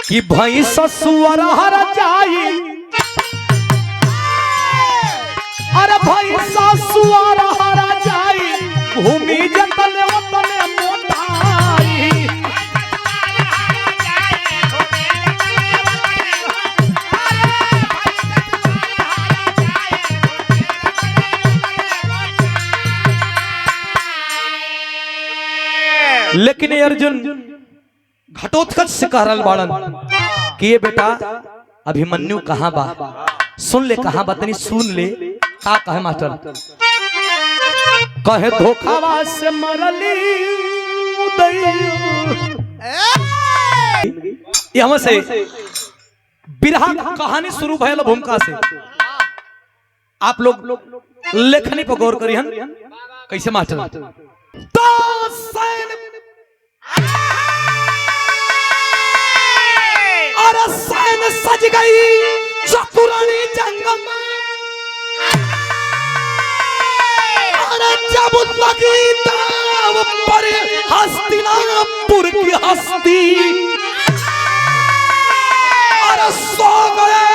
कि भैंस सुअर हर जाई, अरे भैंस सुअर हर जाई, भूमि जतन वतन मोटाई। लेकिन अर्जुन घटोत्कच से कह रहल बाड़न कि ये बेटा अभिमन्यु कहाँ बा, सुन ले कहाँ बा, तनी सुन ले का कहे मास्टर। कहे धोखावा से मरली यहाँ से बिरहा कहानी शुरू भयल भूमिका से। आप लोग लेखनी पर गौर करिए कैसे मास्टर। तो और सैन सज गई चतुरानी जंग में, और जब लगी दाव पर हस्तिनापुर की हस्ती, और सो गए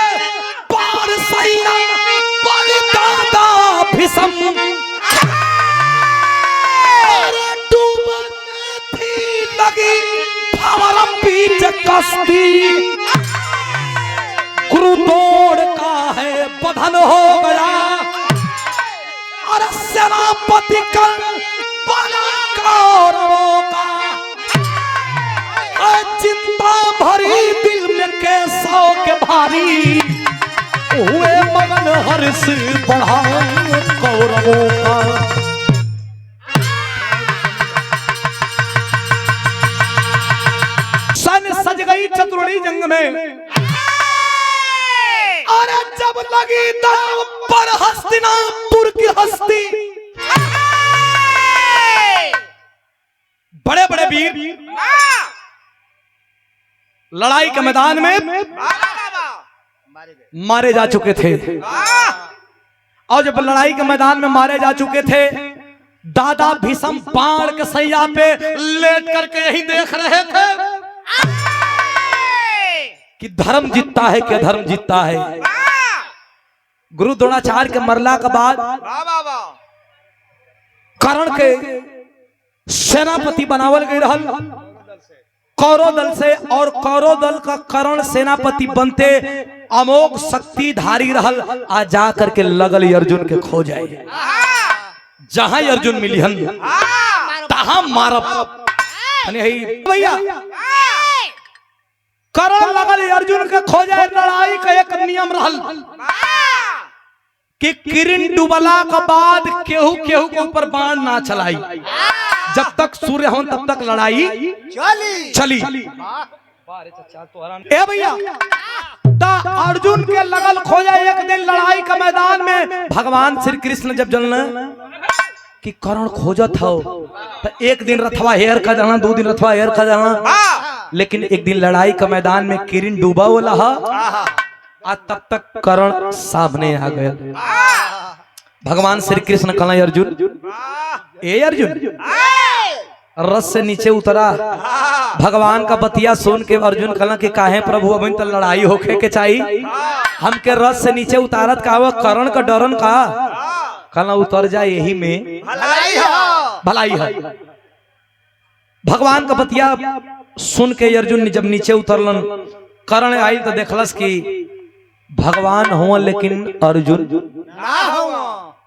पार सैया पर दादा भीष्म, लगी बीच कश्ती, क्रुतोड़ का है बधन हो गया, और सेनापति का बना कौरवों का, चिंता भरी दिल में केसों के भारी, हुए मगन हर्ष बढ़ा कौरवों का। सज गई चतुरानी जंग में, और जब लगी दाव पर हस्तिनापुर की हस्ती, बड़े बड़े वीर लड़ाई के मैदान में मारे जा चुके थे। और जब लड़ाई के मैदान में मारे जा चुके थे, दादा भीष्म बाण के सैया पे लेट करके यही देख रहे थे कि धर्म जीतता है कि अधर्म जीतता है। गुरु द्रोणाचार्य के मरला के बाद कर्ण के सेनापति बनावल गई रहल कौरव दल से, और कौरव दल का कर्ण सेनापति बनते अमोघ शक्तिधारी रहल। आ जा करके लगल अर्जुन के खो जाए, जहां अर्जुन मिली हन तहां मारब भैया। करण लगल अर्जुन के खोजे। लड़ाई का एक नियम रहल कि किरण डूबला के बाद केहू केहू के ऊपर बाण ना चलाई, जब तक सूर्य हो तब तक लड़ाई चली। ए भैया अर्जुन के लगल खोजे। एक दिन लड़ाई के मैदान में भगवान श्री कृष्ण जब जनल कि कर्ण खोजत हो, तो एक दिन रथवा हेर का जाना, 2 दिन रथवा हेर का जाना, लेकिन एक दिन लड़ाई के मैदान में किरण डूबा वाला आ तब तक कर्ण सामने आ गया। भगवान श्री कृष्ण कहला अर्जुन, ए अर्जुन, रथ से नीचे उतरा। भगवान का बतिया सुन के अर्जुन कहला कि काहे प्रभु अभी तो लड़ाई होके के चाहिए, हमके रथ से नीचे उतारत का कर्ण का डरन का, कहला उतर जाए, यही में भलाई है। भगवान का बतिया सुन के अर्जुन जब नीचे उतरलन, कर्ण आई तो देखलस कि भगवान हुआ लेकिन अर्जुन ना हुआ।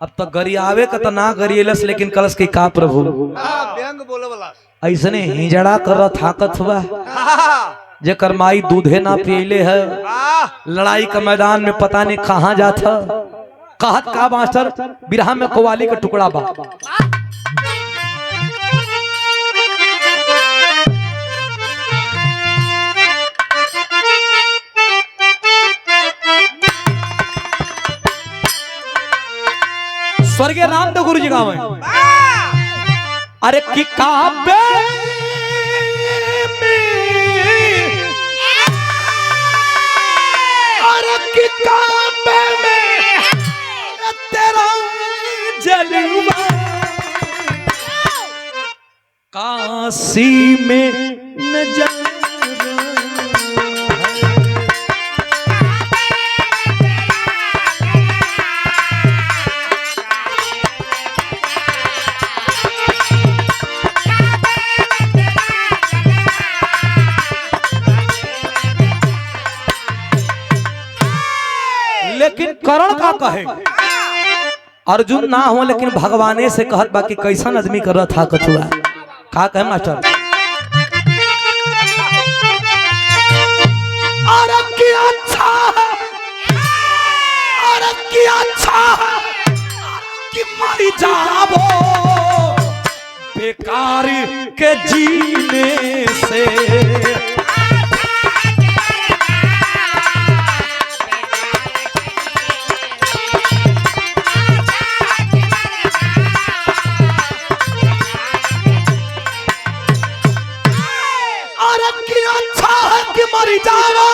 अब तो गरियावे का तो ना गरियलस, लेकिन कलस की का प्रभु ऐसने हिजड़ा कर थाकत हुआ जेकर माई दूधे ना पियले है, लड़ाई के मैदान में पता नहीं कहाँ जाता। कहत का मास्टर बिरहा में कवाली का टुकड़ा बा, स्वर्गीय रामदेव गुरु जी गावे। अरे कि काबे अरे कि काबे में तेरा जलवा, काशी में नजर करण का कहे अर्जुन ना हो लेकिन भगवाने से कहत बाकी कैसन आदमी कर रहा था कछुआ का कहे मास्टर अरे क्या अच्छा अरे क्या अच्छा कि मर जाबो बेकार के जीने से मरी जाओ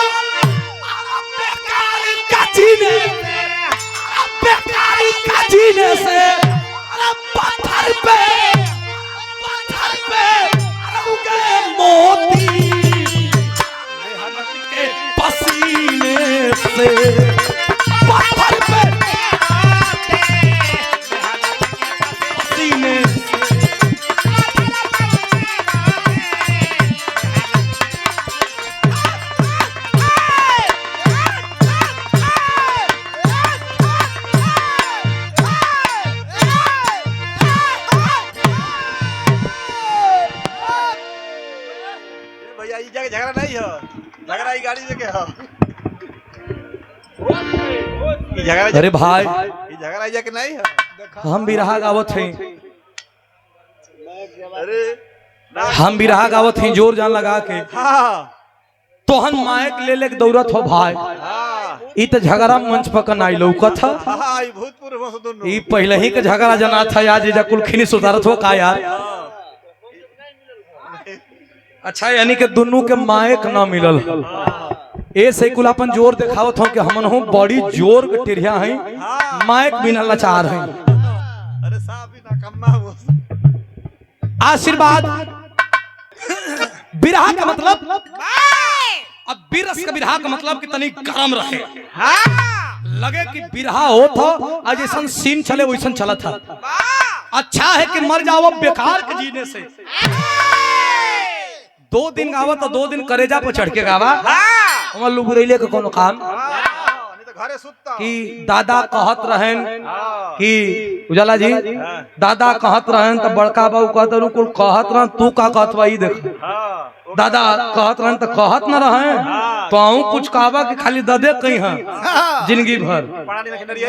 बेकार का जीने से पत्थर पे उगे मोती मेहनत के पसीने से पत्थर पे पसीने झगड़ा नहीं हो झगड़ा ही गाड़ी लेके हो अरे भाई झगड़ा जाके नहीं हो हम भी रहा गावत हैं अरे हम भी रहा गावत हैं जोर जान लगा के हाँ तो हम माइक ले ले दौड़त हो भाई ई तो झगड़ा मंच पर नाई लौकत था हाँ ई भूतपूर्व से दोनों ई पहले ही के झगड़ा जना था आज जा कुल खिनी सुधारत हो का यार अच्छा यानी कि दोनों के माइक ना मिलल ए से कुल अपन जोर दिखावत हो कि हमन हो बड़ी जोर के टिरिया हैं माइक बिना लाचार हैं अरे साहब भी ना कम्मा आशीर्वाद बिरहा का मतलब अब बिरस का बिरहा का मतलब कि तनी गरम रहे लगे कि बिरहा हो था आज ऐसा सीन चले वैसा चला था अच्छा है कि मर जाओ बेकार के जीने से 2 दिन गावा तो 2 दिन करेजा पर चढ़ के गावा हमर लुबुरैले के कोनो काम नहीं तो घरे सुतता कि दादा कहत रहन कि उजाला जी दादा कहत रहन तो बड़का बाबू कहत रहन कुल कहत रहन तू का कहत भाई देख दादा कहत रहन तो कहत न रहन तो कुछ कहवा कि खाली ददे कहीं हां जिंदगी भर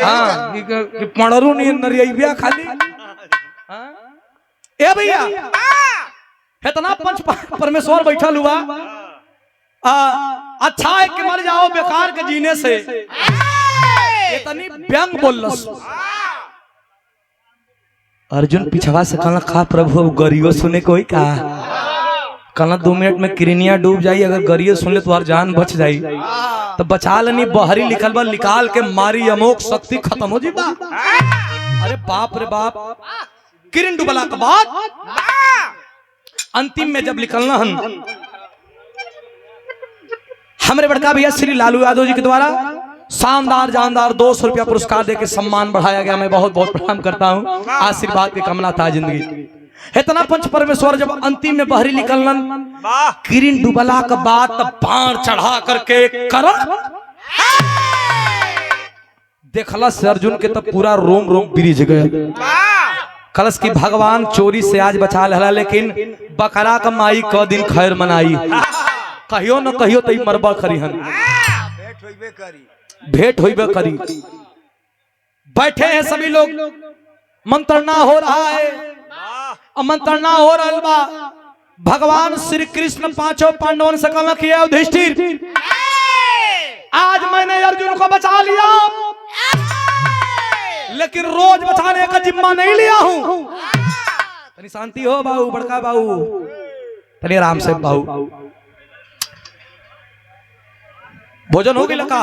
हां कि पड़रू नहीं नरिया खाली हां ए भैया इतना पंच परमेश्वर बैठल हुआ अच्छा है कि मर जाओ बेकार के जीने से इतनी व्यंग बोलस अर्जुन पिछवा से कहला खा प्रभु गरियो सुने कोई का कहला 2 मिनट में किरनिया डूब जाई अगर गरियो सुन ले तुम्हार जान बच जाई तो बचा लेनी बहरी लिखल बा निकाल के मारी अमोक शक्ति खत्म हो जी बा अरे बाप रे बाप किरण डूबला के बाद अंतिम में जब निकलना हमारे बड़का भैया श्री लालू यादव जी के द्वारा शानदार जानदार 200 रुपया पुरस्कार देकर सम्मान बढ़ाया गया। मैं बहुत बहुत प्रणाम करता हूँ। आशीर्वाद की कामना था जिंदगी। इतना पंच परमेश्वर जब अंतिम में बहरी निकलन किरण डुबला के बाद बाण चढ़ा करके करण देखला से अर्जुन के तब पूरा रोम रोम बिरिज गए। कलश की भगवान चोरी से आज बचा लहला, लेकिन बकरा का माई क दिन खैर मनाई। कहियो न कहियो तो मरबा खरी हन, भेंट होइबे करी। बैठे हैं सभी लोग, मंत्रणा हो रहा है, मंत्रणा हो रहा बा। भगवान श्री कृष्ण पांचों पांडवों से कहा कि युधिष्ठिर आज मैंने अर्जुन को बचा लिया, लेकिन रोज बचाने का जिम्मा नहीं लिया हूं। तनी शांति हो बाबू, बड़का बाबू, तनी आराम से बाबू। भोजन हो गया का?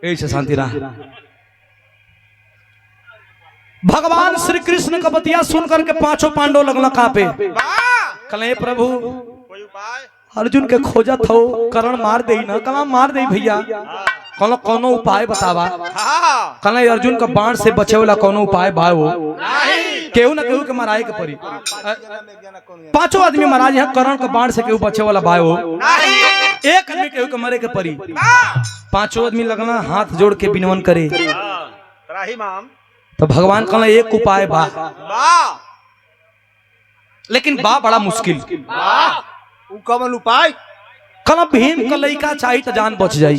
ऐसे शांति रहा। भगवान श्री कृष्ण का बतिया सुन करके पांचों पांडव लगला कांपे। कले प्रभु अर्जुन के खोजत हो, करण मार दे ना। कला मार दे भैया, कोनो कोनो उपाय बतावा। कला अर्जुन का बाण से बचे वाला कोनो उपाय बा? वो केहू ना केहू के माराए के पड़ी। पांचों आदमी महाराज यहाँ करण का बाण से केहू बचे वाला बा? वो एक आदमी केहू के मरे के पड़ी। पांचों आदमी लगना हाथ जोड़ के विनवन करे। त्राही माम तो भगवान कहना एक उपाय बा, वाह लेकिन बा बड़ा मुश्किल। वाह उ कमल उपाय कहना भीम का लड़का चाहिए तो जान बच जाई।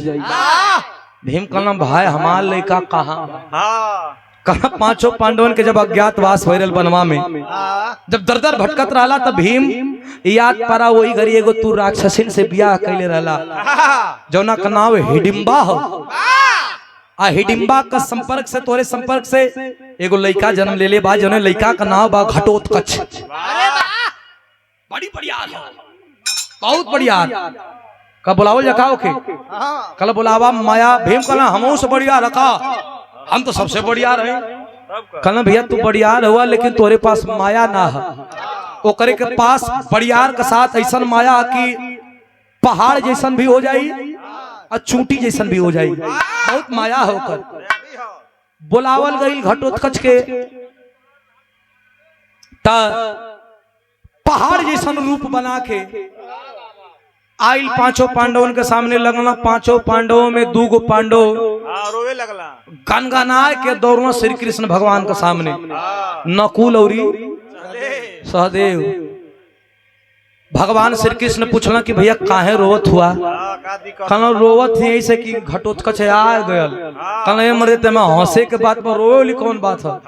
भीम कहना भाई हमार लड़का कहाँ? हाँ कहना पांचों पांडवन के जब अज्ञातवास भइल बनवा में, हाँ जब दर दर भटकत रहला तब भीम याद पड़ा वही घड़ी एगो तू राक्षसिन से बियाह कैले रहला जौना का नाम हिडिंबा हो। आ हिडिंबा का संपर्क से तोरे संपर्क से एगो लड़का जन्म ले ले बा, जौने लड़का का नाम बा घटोत्कच। बड़ी बढ़िया है, बहुत बढ़िया। कब बुलाओ जकाओ के कल बुलावा माया। भीम कहना हमहू से बढ़िया रखा, हम तो सबसे बढ़िया रहे। कहना भैया तू बढ़ियार हुआ लेकिन तोरे पास माया ना है। ओकरे के पास बढ़ियार के साथ ऐसा माया कि पहाड़ जैसन भी हो जाई और चूंटी जैसन भी हो जाई, बहुत माया होकर। बुलावल गई घटोत्कच के पहाड़ जैसन रूप बना के आइल पांचों पांडवन के सामने लगना। पांचों पांडवों में दूगो पांडव रोवे लगला गनगनाए के दौड़ना श्री कृष्ण भगवान के सामने। नकुल और सहदेव। भगवान श्री कृष्ण पूछला कि भैया काहे रोवत हुआ? कहना रोवत ही ऐसे कि घटोत्कच आ गयल। कहना ये मरे ते मैं हंसे के बात पर रोवे कौन बात है?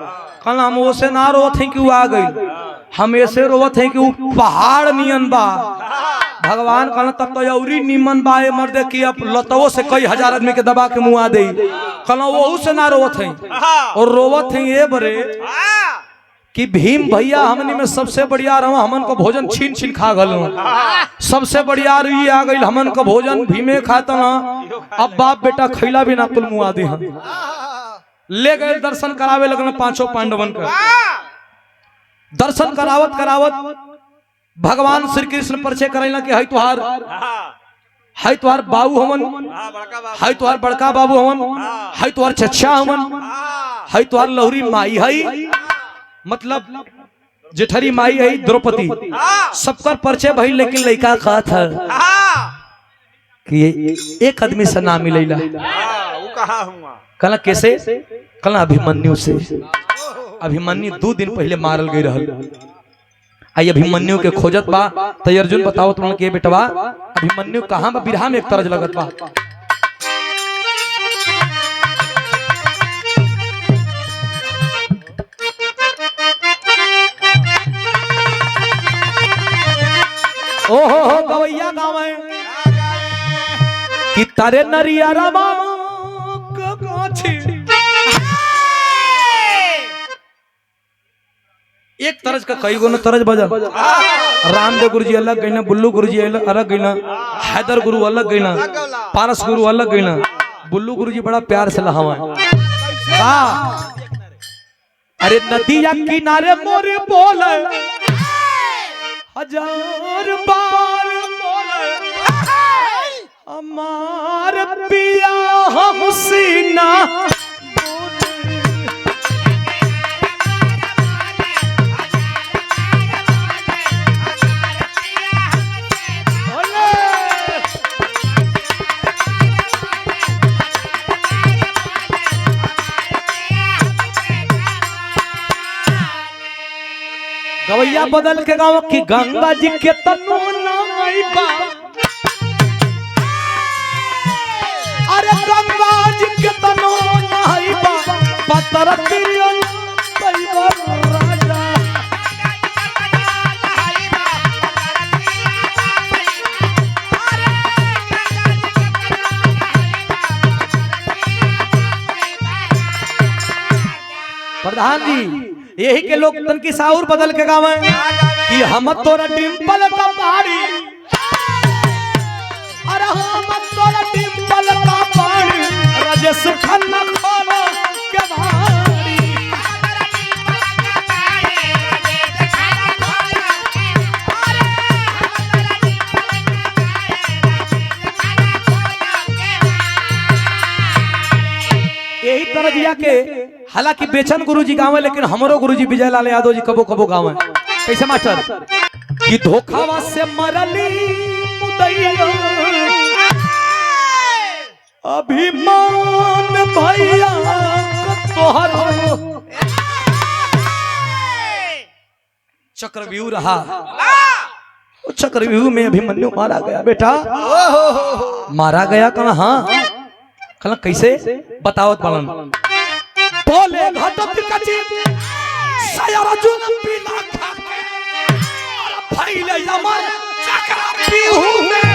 कहना हम ओसे ना रोवत हैं कि वो आ गई, हम ऐसे रोवत हैं कि वो पहाड़ नियन बा। भगवान कहना तब तो औरी निमन बा ए मर्दे की अब लतवो से कई हजार आदमी के दबा के मुआ दे। कहना वो से ना रोवत हैं, और रोवत हैं ये बरे कि भीम भैया हमनी में सबसे बढ़िया रहो, हमन को भोजन छीन छीन खा गल। सबसे बढ़िया रही आ गई हमन को भोजन भीमे खाता ना, अब बाप बेटा खैला भी ना कुल मुआ दे। ले गए दर्शन करावे लगन पांचों पांडवन का। दर्शन करावत करावत भगवान श्री कृष्ण परिचय करैला कि है तुहार बाबू हमन, है तुहार बड़का बाबू हमन, है तुहार चचा हमन, है तुहार लौरी माई है, मतलब जेठरी माई है द्रौपदी। सबकर परिचय भइल लेकिन लड़का कहा था कि एक आदमी से ना मिलेला। कहला कैसे? कहला अभिमन्यु से। अभिमन्यु 2 दिन पहले मारल गई रहल। आई अभिमन्यु के खोजत बा। तो अर्जुन बताओ तुम के बेटवा अभिमन्यु कहाँ बा? बिरहा में एक तरज लगत बा। ओहो हो गवैया गावे कि तारे नरिया रमा एक तरज का कई गो न तरज बजा। रामदेव गुरुजी अलग गईना, बुल्लू गुरुजी अलग गईना, हैदर गुरु अलग गईना, पारस गुरु अलग गईना। बुल्लू गुरुजी बड़ा प्यार से लहावा। अरे नदिया किनारे मोरे बोले हजार बार बोले हमार पिया हमसीना। गवैया बदल के गाँव की गंगा जी के तनु बा। अरे गंगा जी के तनु बा पतर राजा। प्रधान जी यही के लोग तन की साउर बदल के गावे कि हम तोरा डिंपल का पानी। अरे हम तोरा डिंपल का पानी राजेश खन्ना खोलो के भारी। यही तरह दिया के हालांकि बेचन गुरुजी गावे लेकिन हमरो गुरुजी विजय लाल यादव जी कबो कबो गावे। कैसे मास्टर कि धोखावा से मरली मुदैया अभिमान भैया तोहर चक्रव्यूह रहा। चक्रव्यूह में अभिमन्यु मारा गया बेटा। मारा गया कहाँ? कल कैसे बतावत पालन बोले घटत कची सयरजुन पीला खाके भइले अमर चक्रव्यूह में।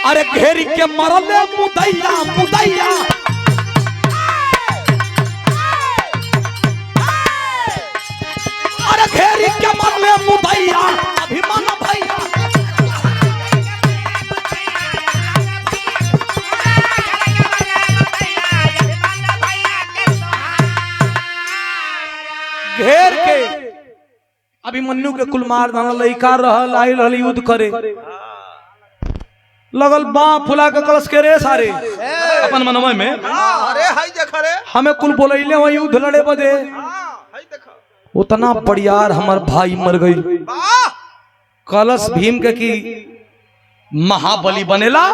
अरे घेरी के मरले मुदैया मुदैया अरे घेरी के मरले मुदैया अभिमान भैया। घेर के अभिमन्यु के कुल मार दाना लइका रहल आई रहल युद्ध करे लगल बाँ फुला के कलश के रे सारे अपन मनमय में। अरे हाय देख रे हमें कुल बोलैले वही युद्ध लड़े बदे। हाय देख उतना बड़ियार हमार भाई मर गई। कलश भीम के की महाबली बनेला।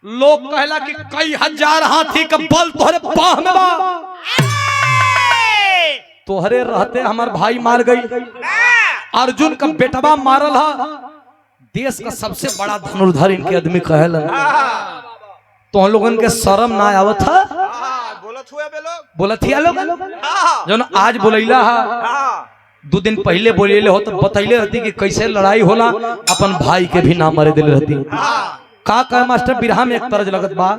लोग कहला कि कई हजार हाथी का बल तोहरे बाह में बा। तोहरे रहते हमार भाई मार गई। अर्जुन का बेटवा मारल हा। देश का सबसे बड़ा धनुर्धर इनके आदमी कहला। तो हम लोगन के शर्म ना आवत था। बोलत हिया लोग जो आज बोलैला हा। 2 दिन पहले बोलेले हो तो बतैले रहती कि कैसे लड़ाई होला अपन भाई के भी ना मरे दिल रहती। का कहे मास्टर बिरहा में एक तरज लगत बा।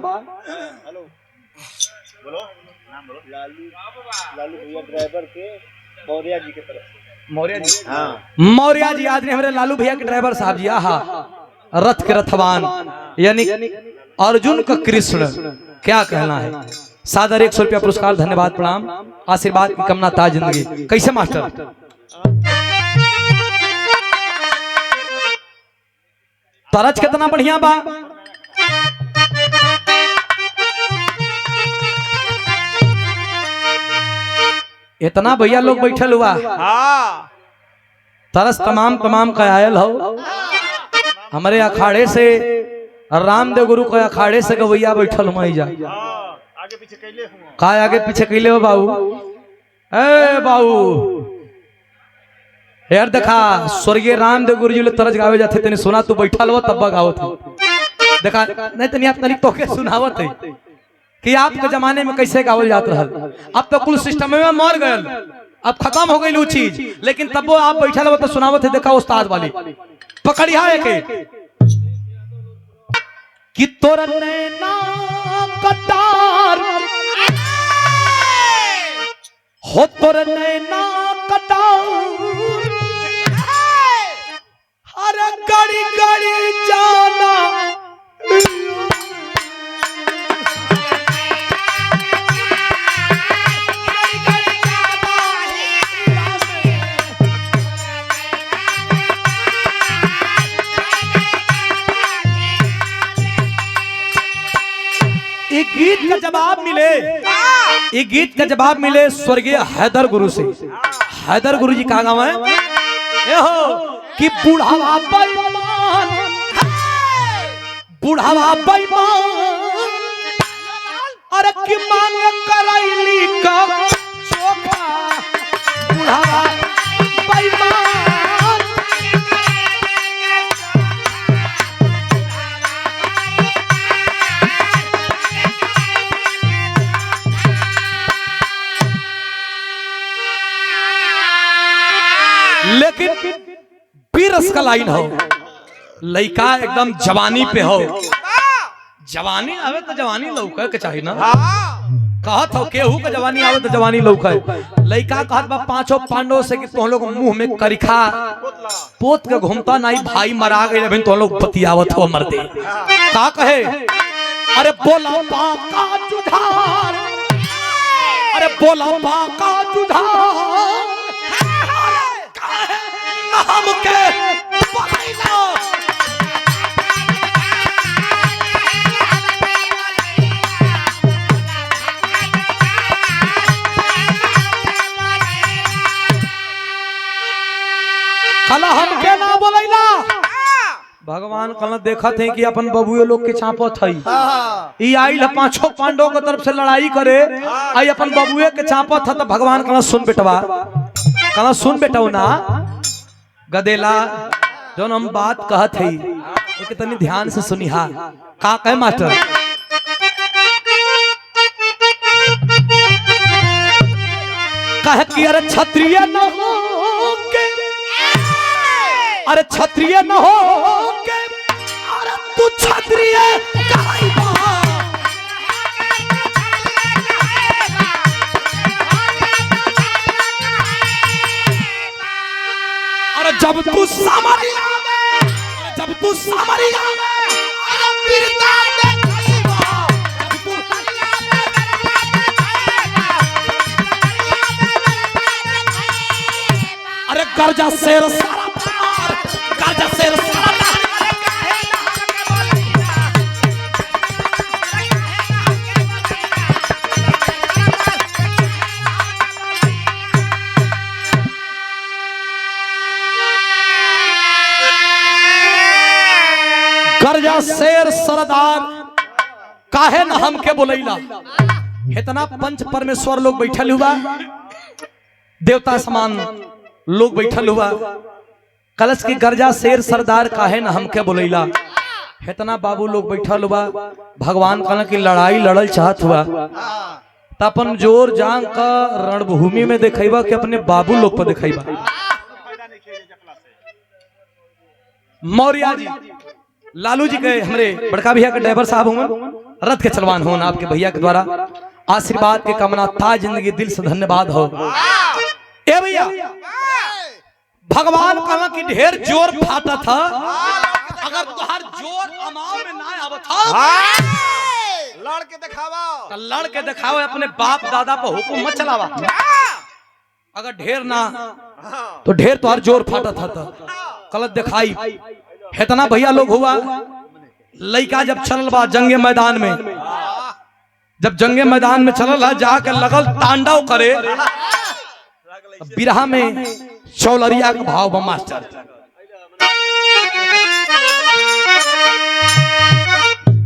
लालू भैया ड्राइवर के मौर्य जी के तरफ मौर्य जी। मौर्य जी आदमी हमारे लालू भैया के ड्राइवर साहब जी। आहा रथ के रथवान यानी अर्जुन का कृष्ण क्या कहना है। सादर 100 रुपया पुरस्कार धन्यवाद प्रणाम आशीर्वाद की कामना ताज जिंदगी। कैसे मास्टर तरज कितना बढ़िया बा। इतना भैया लोग बैठल हुआ तरस तमाम का आयल हो। हमारे अखाड़े से रामदेव गुरु के अखाड़े से गवैया बैठल मई जा आगे पीछे कैले हूं का आगे पीछे कैले हो बाबू। ए बाबू यार देखा स्वर्गीय रामदेव गुरु जी ले तरज गावे जाते तने सुना तू बैठल हो तब गावत हो। देखा नहीं तनी आप तनी तोके सुनावत है कि आपके जमाने में कैसे गावल जात रहल। अब तो कुल सिस्टम में मर गयल अब खत्म हो गई वो चीज। लेकिन तब वो आप बैठल हो तो सुनावत है। देखा उस्ताद वाली पकड़िया एक कि तोर नैना कटार हो तोर नैना कटार हर गड़ी गड़ी जाना गीत का जवाब मिले। ये गीत का जवाब मिले स्वर्गीय हैदर गुरु से। हैदर गुरु जी कहा गाँव है ए हो कि बुढ़ावा बेईमान बुढ़ावा बेईमान अरे कि मांग करैली का चोखा बुढ़ावा बेईमान। लेकिन बीरस का लाइन हो लइका एकदम जवानी पे हो। जवानी आवे तो जवानी लौका के चाहिए ना। कहत हो केहू के जवानी आवे तो जवानी लौका है। लइका कहत बा 5 पांडव से कि तुम लोग मुंह में करिखा पोत के घूमता नहीं भाई मरा गए अभी तुम लोग बतियावत हो मरते। का कहे अरे बोला बाका जुधार अरे बोला बाका जुधार हमके बोलैला कला हमके ना बोलैला। भगवान कल देखा थे कि अपन बबुए लोग के चापत है, आई पांचों पांडवों की तरफ से लड़ाई करे, आई अपन बबुए के चापत है। तो भगवान कल सुन बेटवा, कल सुन बेटो ना गदेला, जो हम बात कहत है तनी ध्यान से सुनिहा। का कहे मास्टर, कहे कि अरे क्षत्रिय न हो के, अरे क्षत्रिय न हो के, अरे तू क्षत्रिय कहैबा, अरे जब तू सामरिया में, जब तू सामरिया में, अरे वीरता देखैबा, अरे गर्जा शेर सारा पार, गर्जा शेर सारा गर्जा शेर सरदार काहे न हमके बोलैला। इतना पंच परमेश्वर लोग बैठल हुआ, देवता समान लोग बैठल हुआ, कलश की गर्जा शेर सरदार काहे न हमके बोलैला। इतना बाबू लोग बैठल हुआ, भगवान कहना की लड़ाई लड़ल चाहत हुआ, तो अपन जोर जांग का रणभूमि में दिखेबा कि अपने बाबू लोग पर दिखेबा। मौर्य जी लालू जी के हमरे बड़का भैया के ड्राइवर साहब हों, रथ के चलवान हों, आपके भैया के द्वारा आशीर्वाद के कामना था जिंदगी, दिल से धन्यवाद हो। ए भैया भगवान कहना की ढेर जोर फाटा था, अगर तुहार जोर अमाव में ना आवत था लड़ के दिखावा, लड़ के दिखाओ, अपने बाप दादा पर हुकुम मत चलावा। अगर ढेर ना तो ढेर तुहार जोर फाटा था, गलत दिखाई। इतना भैया लोग हुआ, लड़का जब चलल बा जंगे मैदान में, जब जंगे मैदान में चलल है, जाके लगल तांडव करे, बिरहा में चौलरिया का भाव बा मास्टर।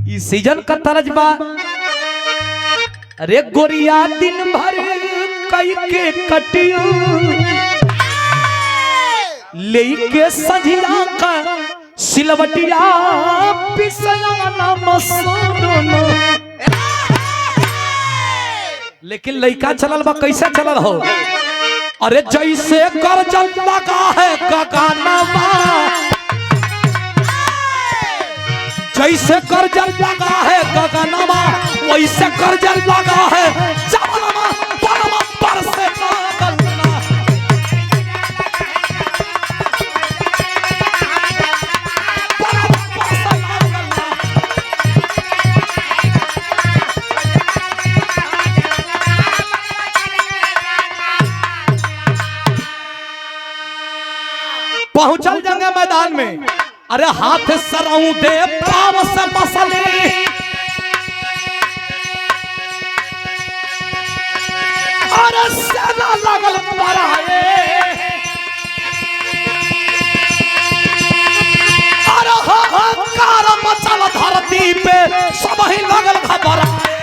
इस सीजन का तरजबा, अरे गोरिया दिन भर कई के कटियो, लेके सजिया का सिलवटिया पिसया मसूरन। लेकिन लइका चलल बा कैसे चलल हो, अरे जैसे गर्जन लगा है गगनवा, जैसे गर्जन लगा है गगनवा, वैसे गर्जन लगा है जवनमा परमा पर से लागलना। पहुंचल जंगे मैदान में, अरे हाथ सरऊ दे पाव से मसले, अरे सेना लगल पराए, अरे हाहाकार मचल धरती पे, सब ही लगल घबराए।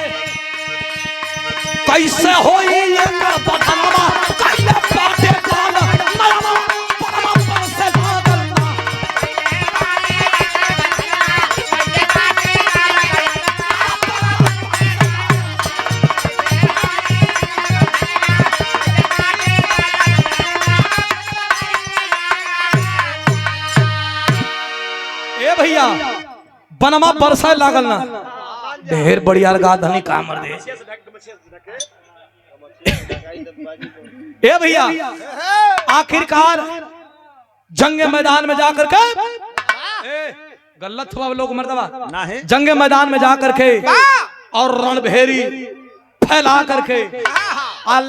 कैसे होई एकर बदनामा, कैले बाटे काल नयना परमा पर से लागलना। ए भैया बनमा बरसा लागल ना, ढेर बढ़िया लगा धनी का मर दे। ए भैया आखिरकार जंग मैदान में जाकर के, गलत हुआ लोग मर्दबा ना है, जंग मैदान में जाकर के और रणभेरी फैला करके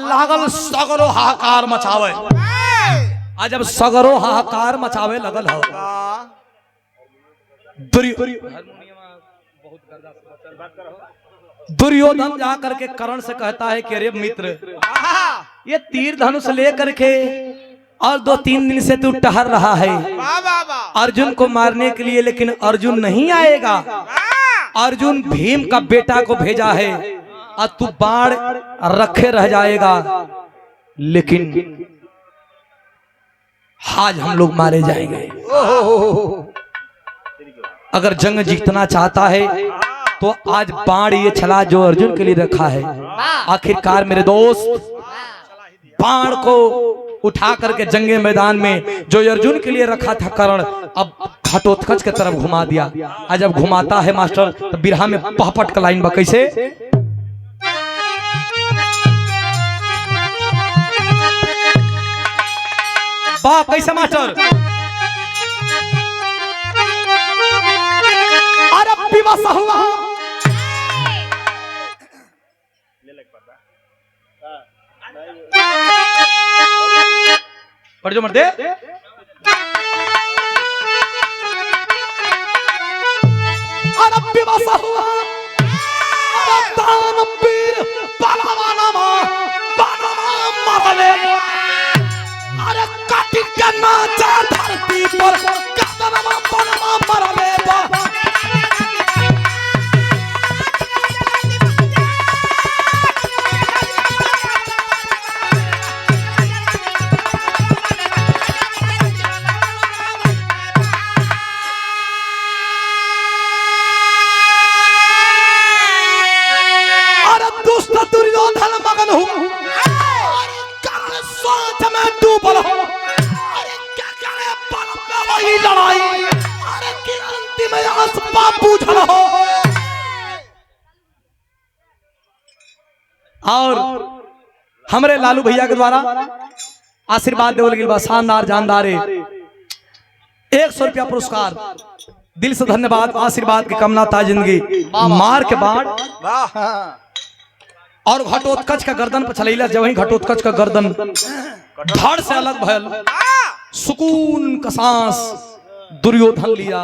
लागल सगरो हाहाकार मचावे। आज जब सगरो हाहाकार मचावे लगल हो, दुर्योधन जाकर के कर्ण से कहता है कि अरे मित्र, ये तीर धनुष लेकर के और 2-3 दिन से तू टहर रहा है अर्जुन को मारने के लिए, लेकिन अर्जुन नहीं आएगा। अर्जुन भीम का बेटा को भेजा है और तू बाण रखे रह जाएगा, लेकिन आज हम लोग मारे जाएंगे। अगर जंग जीतना चाहता है तो आज बाण ये छला जो अर्जुन के लिए रखा है। आखिरकार मेरे दोस्त, बाण को उठा करके जंगे मैदान में जो अर्जुन के लिए रखा था कर्ण, अब घटोत्कच के तरफ घुमा दिया। आज जब घुमाता है मास्टर तो बिरहा में पहपट का लाइन बा कैसे, बा कैसे मास्टर, अरे विवश हुआ पढ़ जो मर्दे, अरे विवश हुआ दानवीर पहलवानमा मरले, अरे काटी के नाचा धरती पर कदनमा बनवा मरले। दुर्योधन मगन हूँ सोच में डूबल हो, अरे क्या करे पल में वही लड़ाई, अरे कि अंतिम आसपा बूझल हो। और हमरे लालू भैया के द्वारा आशीर्वाद देवल गिल बा शानदार जानदार 100 रुपया पुरस्कार, दिल से धन्यवाद। आशीर्वाद की कामना ता जिंदगी मार के बाद और घटोत्कच का गर्दन पर चलैला, जब वही घटोत्कच का गर्दन धड़ से अलग भयल, सुकून का सांस दुर्योधन लिया।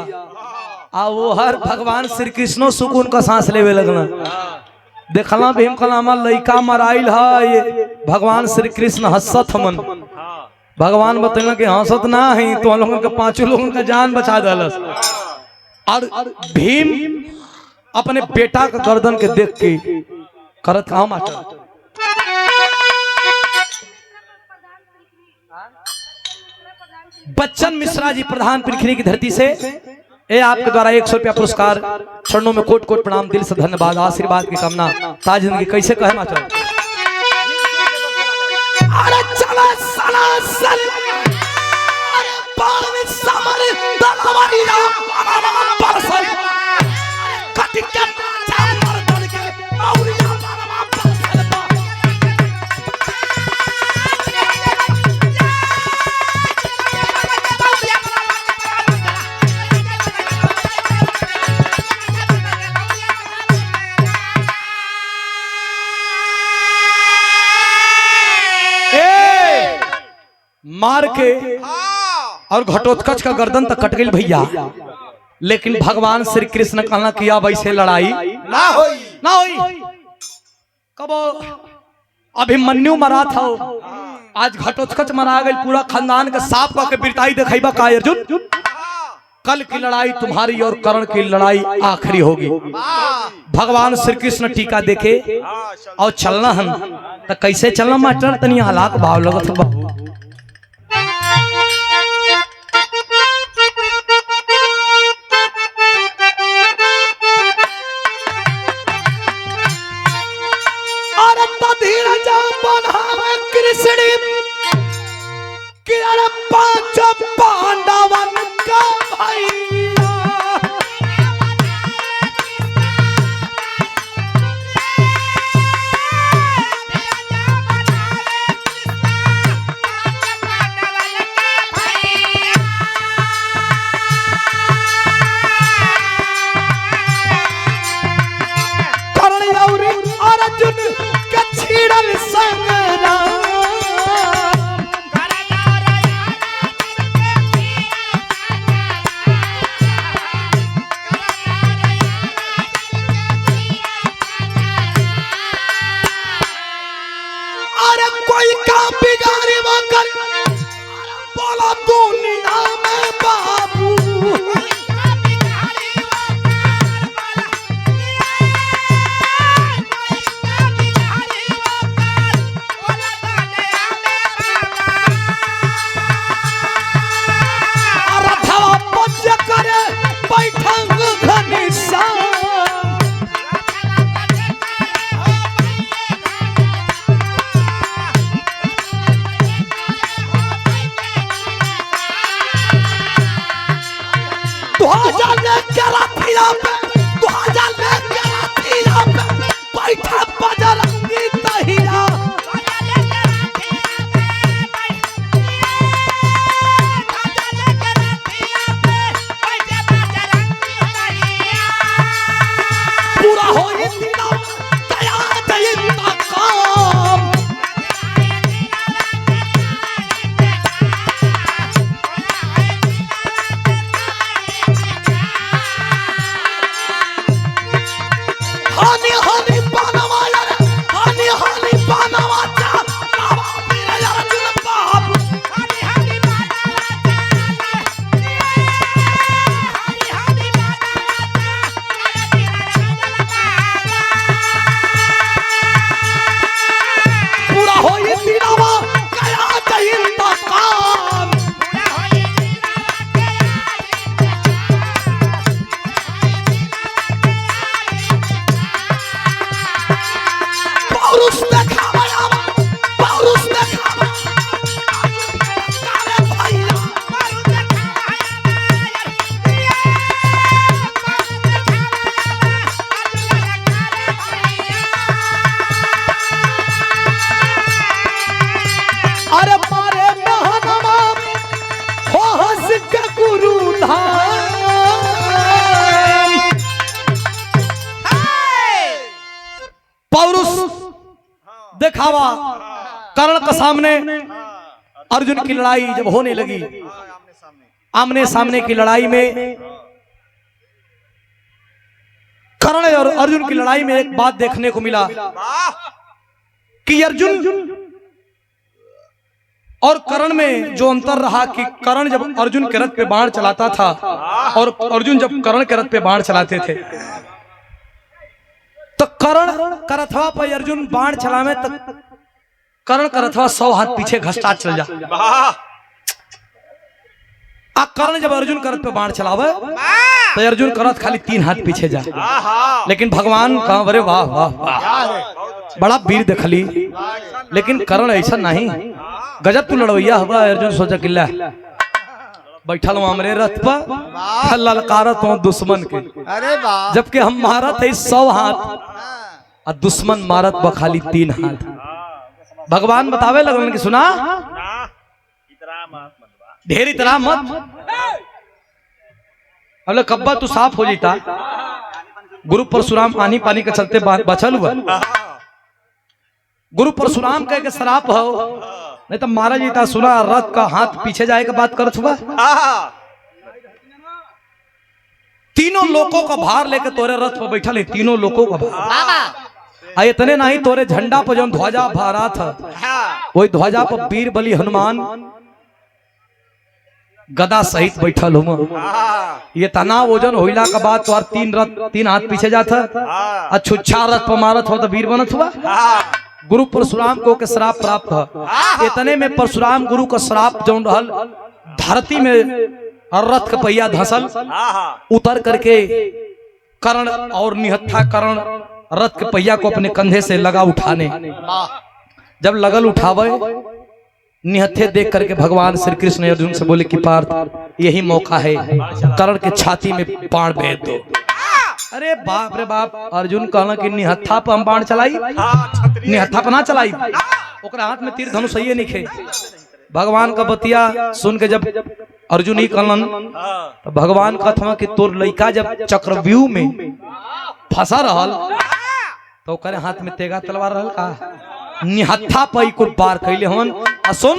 आ वो हर भगवान श्री कृष्णो सुकून का सांस लेवे लगना। देखला भीम कलामा लइका मराइल है, भगवान श्री कृष्ण हंसत हमन। भगवान बतैला कि हंसत ना है तो हम लोगों के 5 लोगों का जान बचा दलस। और भीम अपने बेटा का गर्दन के देख के करत कहा मास्टर, बच्चन मिश्रा जी प्रधान पिरखिनी की धरती से ये आपके द्वारा 100 रुपया पुरस्कार, चरणों में कोट कोट प्रणाम, दिल से धन्यवाद। आशीर्वाद की कामना ताज जिंदगी कैसे कहे मास्टर, अरे चला सला सल, अरे पावन समर दलवारी ना परसल, कट के चामर बन के औरिया मार के और घटोत्कच का गर्दन तक कट गई भैया। लेकिन भगवान श्री कृष्ण कहना किया वैसे लड़ाई ना होई। कब अभिमन्यु मरा था, आज घटोत्कच मरा गई, पूरा खानदान के साफ करके बिरताई दिखाईबा का अर्जुन। कल की लड़ाई तुम्हारी और कर्ण की लड़ाई आखिरी होगी। भगवान श्री कृष्ण टीका देखे और चलना हम तो कैसे चलना मास्टर, तनी हालात भाव लगत बाबू। पांडवन का भैया कर्ण और अर्जुन के छिड़ल संग्राम, कोई काम बिगाड़ी वो कर दुनिया में बाबू रथवा पच करे बैठंग घनिश्याम बैठा बजरंगी तहिया पूरा होई दिना दया दयिता काम हानि हानि बानवा यार हानि हानि बानवा चा बाबा मेरा यार अर्जुन बाप हानि हानि पूरा होई दिनावा कया दयिता काम पौरुष देखावा पौरुष देखावा काले भैया अरे मारे महनमा हो हंस के गुरु धाम पौरुष दिखावा कर्ण के सामने अर्जुन की लड़ाई जब होने लगी आमने सामने की लड़ाई में कर्ण और अर्जुन की लड़ाई में एक बात देखने को मिला कि अर्जुन और कर्ण में जो अंतर रहा कि कर्ण जब अर्जुन के रथ पे बाण चलाता था और अर्जुन जब कर्ण के रथ पे बाण चलाते थे तो कर्ण का रथवा पर अर्जुन बाण चलावे तो कर्ण का रथवा 100 हाथ पीछे घसटा चल जा कर्ण जब अर्जुन का रथ पे बाण चलावे तो अर्जुन का रथ खाली 3 हाथ पीछे जा लेकिन भगवान कहा अरे वाह वाह वाह बड़ा वीर देखली लेकिन कर्ण ऐसा नहीं गजब तू लड़वैया हुआ अर्जुन सोचा किला बैठल हूँ हमरे रथ पर ललकारत हूँ दुश्मन के अरे वाह जबकि हम मारत है 100 हाथ और दुश्मन मारत बखाली 3 हाथ भगवान बतावे लगन कि सुना ढेर इतना मत अब कब्बा तू साफ हो जाता गुरु परशुराम आनी पानी के चलते बचल हुआ गुरु परशुराम कह के शराप हो नहीं तो मारा जीता सुना रथ का हाथ पीछे जाए का बात करत हुआ तीनों लोगों का भार लेके तोरे रथ पर बैठा ले तीनों लोगों का भार इतने नहीं तोरे झंडा पर जो ध्वजा भारा था वही ध्वजा पर वीर बलि हनुमान गदा सहित बैठल हूँ ये तना वजन होइला का बाद तो 3 हाथ पीछे जाता अच्छुच्छा रथ पर मारत हो तो वीर बनत हुआ गुरु परशुराम को के श्राप प्राप्त है इतने में परशुराम गुरु का श्राप जो रहल धरती में रथ का पहिया धसल उतर करके कर्ण और निहत्था कर्ण रथ के पहिया को अपने कंधे से लगा उठाने जब लगल उठावे निहत्थे देख करके भगवान श्री कृष्ण अर्जुन से बोले कि पार्थ यही मौका है कर्ण के छाती में बाण भेज दो अरे बाप रे बाप अर्जुन कहना कि निहत्था पर हम बाण चलाई निहत्था पर ना चलाई ओकरा हाथ में तीर धनुष सही नहीं खे भगवान का बतिया सुन के जब अर्जुन ही कहलन तो भगवान कहता कि तोर लइका जब चक्रव्यूह में फंसा रहल तो ओकरे हाथ में तेगा तलवार रहल का निहत्था पर को पार कैले हवन सुन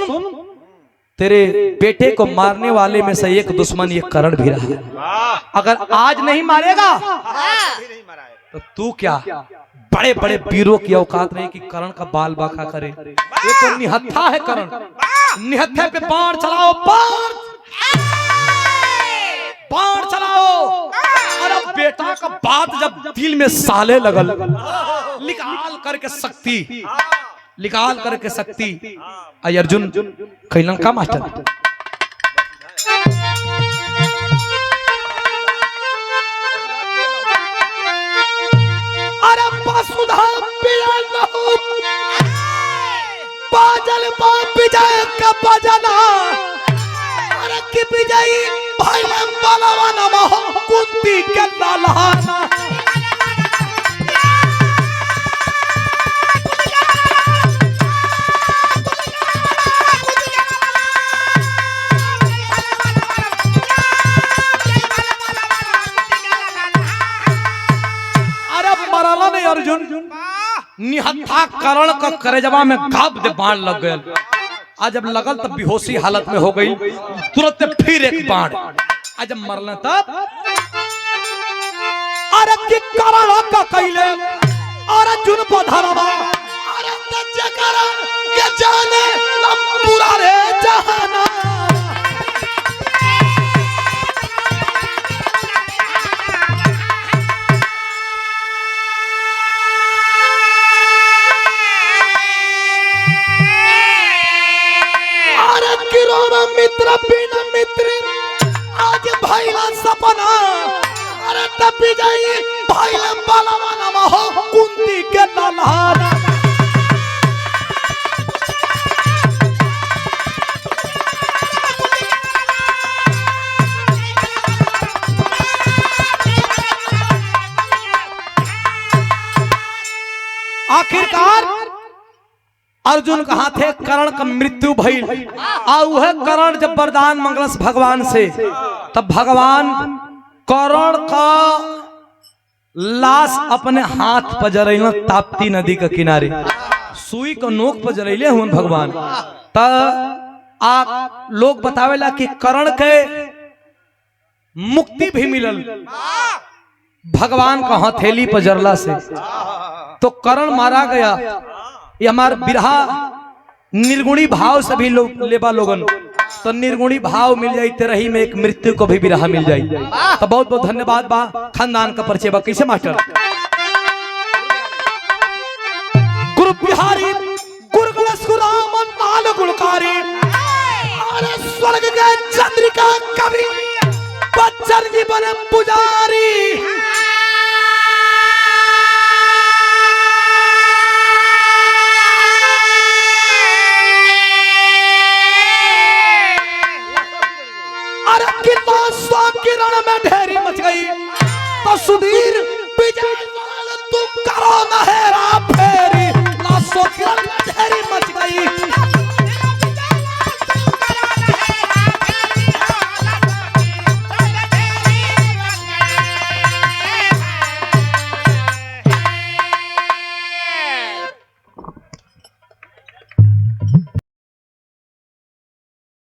तेरे बेटे को मारने वाले में से एक दुश्मन ये कर्ण भी रहा अगर आज नहीं मारेगा तो तू क्या बड़े बड़े वीरों की औकात नहीं कि कर्ण का बाल बाका करे ये तो निहत्था है कर्ण निहत्थे पे बाण चलाओ, बाण चलाओ। अरे बेटा का बात जब दिल में साले लगल, निकाल करके शक्ति, निकाल करके शक्ति आई अर्जुन कैलन का मास्टर। अरे वसुधा बाजल विजय का बजना, अरे कि विजयी भाई बलवा नमः कुंती के लालहाना। अरे मरला नहीं अर्जुन, निहत्था करण का करेजवा में घाव दे बाण लग गए। आज जब लगल तब बेहोशी हालत में हो गई, तुरंत फिर एक बाण। आज जब मरल तब अरे कि करण का कैले अर्जुन पधरवा, अरे जकर के जाने पूरा रे जहाना। मित्र बिना मित्र आज भैला सपना, अरे तब विजयी भैला बलवा नमः कुंती के लालहाना। आखिरकार अर्जुन कहाँ थे, कर्ण का मृत्यु भइल। वह कर्ण जब वरदान मंगलस भगवान से, तब भगवान कर्ण का लाश अपने हाथ पर जरैल ताप्ती नदी के किनारे, सुई को नोक पर जरैले हुन भगवान। तब लोग बतावेला कि कर्ण के मुक्ति भी मिलल भगवान का हथेली पर जरला से। तो कर्ण मारा गया। ये हमार बिरहा निर्गुणी भाव से भी लोग लेबा लोगन, तो निर्गुणी भाव मिल जाई तेरही में एक मृत्यु को भी बिरहा मिल जाई। तो बहुत बहुत धन्यवाद बा। खानदान का परिचय बा कैसे मास्टर? गुरु बिहारी गुरुकुल नाल गुणकारी, अरे स्वर्ग के चंद्रिका कवि बच्चन जी बने पुजारी। किरण में ढेरी मच गई, तो सुधीर विजय तुम करो नहेरा